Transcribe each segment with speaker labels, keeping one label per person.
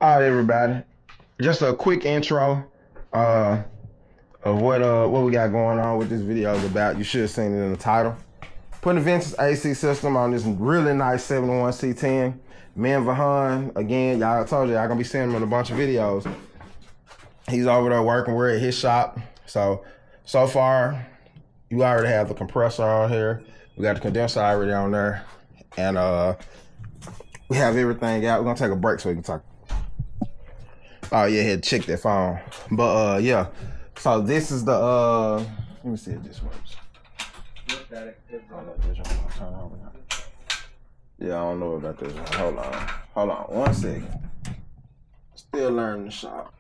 Speaker 1: All right, everybody. Just a quick intro uh, of what we got going on, what this video is about. You should have seen it in the title. Putting a vintage AC system on this really nice 71 C10. Me and Vahan, again, y'all told you, y'all gonna be seeing him in a bunch of videos. He's over there working. We're at his shop. So far, you already have the compressor on here. We got the condenser already on there. And we have everything out. We're gonna take a break so we can talk. Oh yeah, had to check that phone. But yeah. So this is the let me see if this works. Yeah, I don't know about this one. Hold on 1 second. Still learning the shop.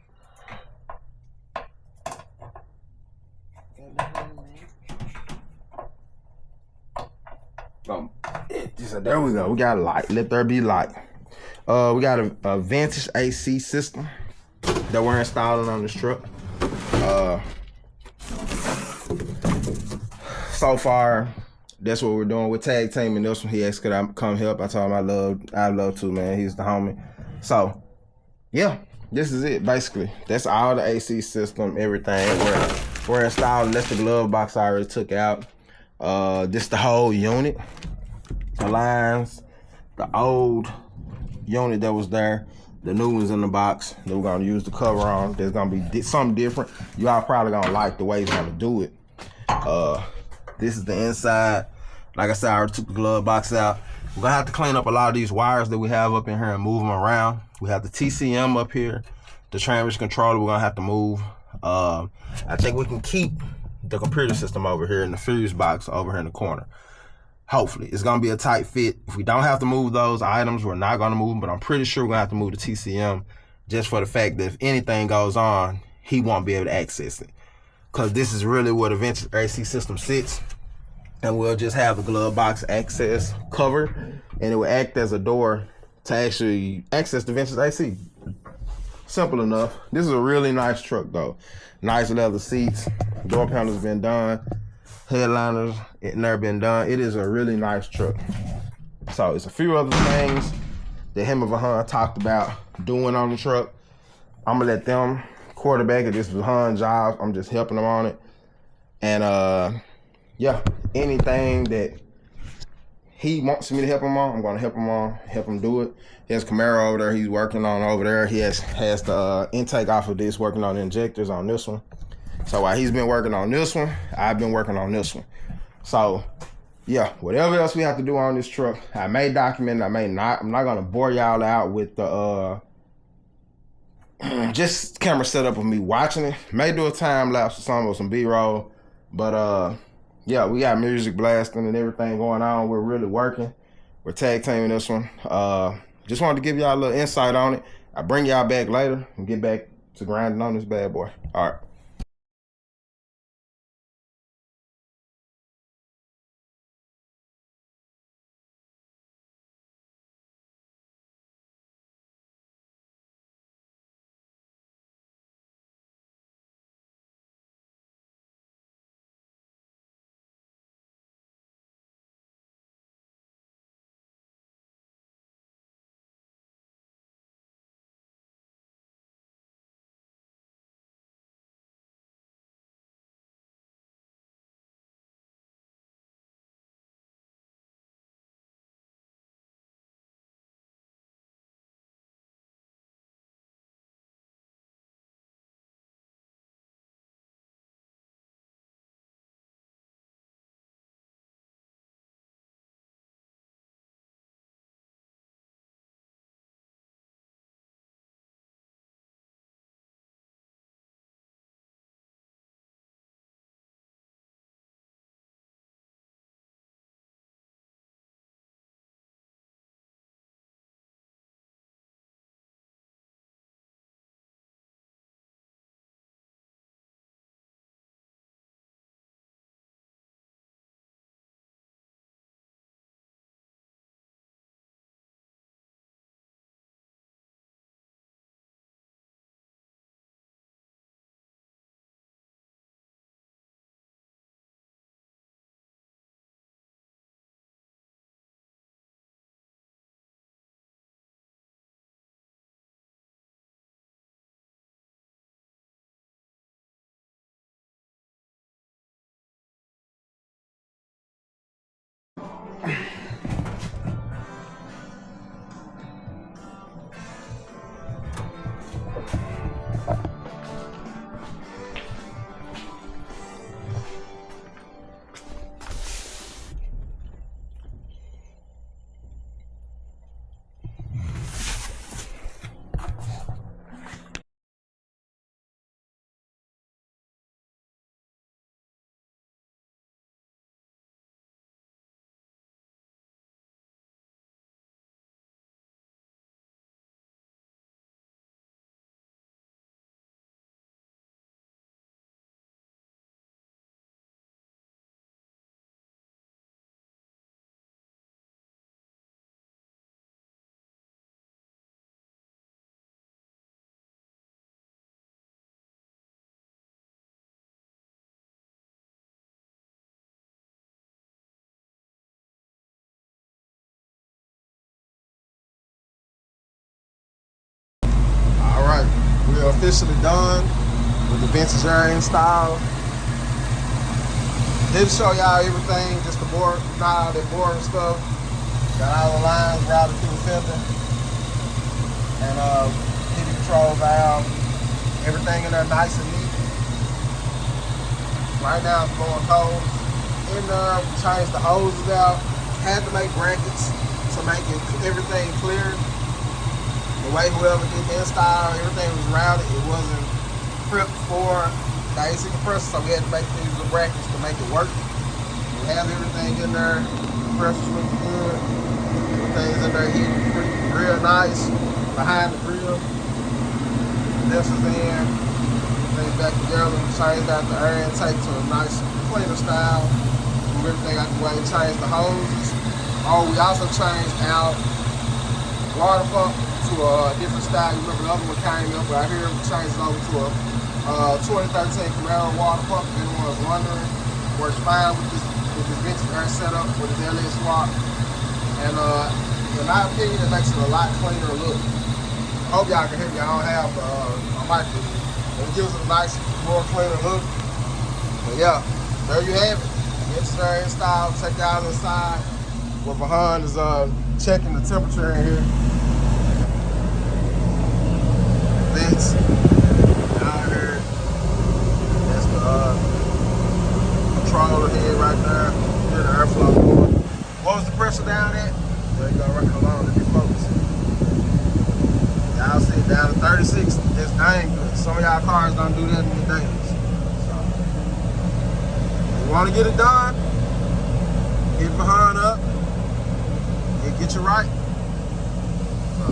Speaker 1: There we go. We got a light. Let there be light. We got a vintage AC system that we're installing on this truck. So far, that's what we're doing. We're tag teaming this one. He asked could I come help. I told him I'd love to, man. He's the homie. So yeah, this is it basically. That's all the AC system, everything. We're installing. That's the glove box I already took out. This the whole unit. The lines, the old unit that was there, the new ones in the box that we're gonna use the cover on. There's gonna be something different. You all probably gonna like the way he's gonna do it. This is the inside. Like I said, I already took the glove box out. We're gonna have to clean up a lot of these wires that we have up in here and move them around. We have the TCM up here, the transmission controller we're gonna have to move. I think we can keep the computer system over here in the fuse box over here in the corner. Hopefully, it's gonna be a tight fit. If we don't have to move those items, we're not gonna move them, but I'm pretty sure we're gonna have to move the TCM just for the fact that if anything goes on, he won't be able to access it. Cause this is really where the vintage AC system sits. And we'll just have the glove box access covered, and it will act as a door to actually access the vintage AC. Simple enough. This is a really nice truck though. Nice leather seats, door panels been done, headliners, it never been done. It is a really nice truck. So it's a few other things that him and Vahan talked about doing on the truck. I'm gonna let them quarterback it. This is Vahan's job. I'm just helping them on it. And yeah, anything that he wants me to help him on, I'm gonna help him do it. He has Camaro over there he's working on over there. He has the intake off of this, working on the injectors on this one. So while he's been working on this one, I've been working on this one. So yeah, whatever else we have to do on this truck, I may document it, I may not. I'm not gonna bore y'all out with the just camera setup of me watching it. May do a time lapse or something or some B-roll. But yeah, we got music blasting and everything going on. We're really working. We're tag teaming this one. Just wanted to give y'all a little insight on it. I'll bring y'all back later and get back to grinding on this bad boy. All right. Alright, we're officially done with the vintage air install. Didn't show y'all everything, just the board, not all that boring stuff. Got all the lines routed through the filter. And heating control valve. Everything in there nice and neat. Right now it's blowing cold. In there, we changed the hoses out. Had to make brackets to make everything clear. The way whoever did the install, everything was routed. It wasn't prepped for the AC compressor, so we had to make these little brackets to make it work. We have everything in there. The compressor's looking good. Everything's in there heating real nice. Behind the grill. This is in. Everything back together. Changed out the air intake to a nice cleaner style. Move everything out the way. Changed the hoses. Oh, we also changed out water pump to a different style. You remember the other one came up right here. We changed it over to a 2013 Camaro water pump. If anyone's wondering, works fine with this vintage air setup with the LS swap. And in my opinion, it makes it a lot cleaner look. I hope y'all can hear me. I don't have a microphone. It gives it a nice, more cleaner look. But yeah, there you have it. Vintage air installed. Check out inside. What behind is checking the temperature in here. Vents down here. That's the controller head right there. Here's the airflow going. What was the pressure down at? There you go, right along. Let me focus. Y'all see it down to 36. That's dang good. Some of y'all cars don't do that in the days. So, if you want to get it done, get behind up. Get you right. So,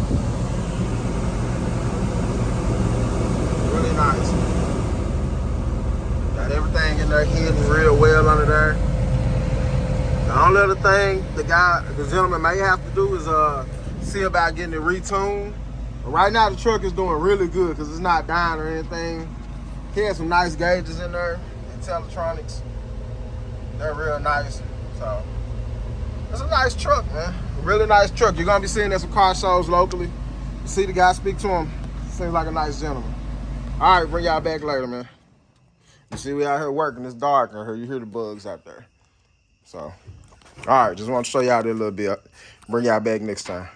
Speaker 1: really nice. Got everything in there hidden real well under there. The only other thing the gentleman may have to do is see about getting it retuned. But right now the truck is doing really good because it's not dying or anything. He has some nice gauges in there, Intellitronics. They're real nice. So it's a nice truck, man. A really nice truck. You're gonna be seeing at some car shows locally. You see the guy, speak to him. Seems like a nice gentleman. All right, bring y'all back later, man. You see we out here working. It's dark out here. You hear the bugs out there. So, all right, just want to show y'all that a little bit. Bring y'all back next time.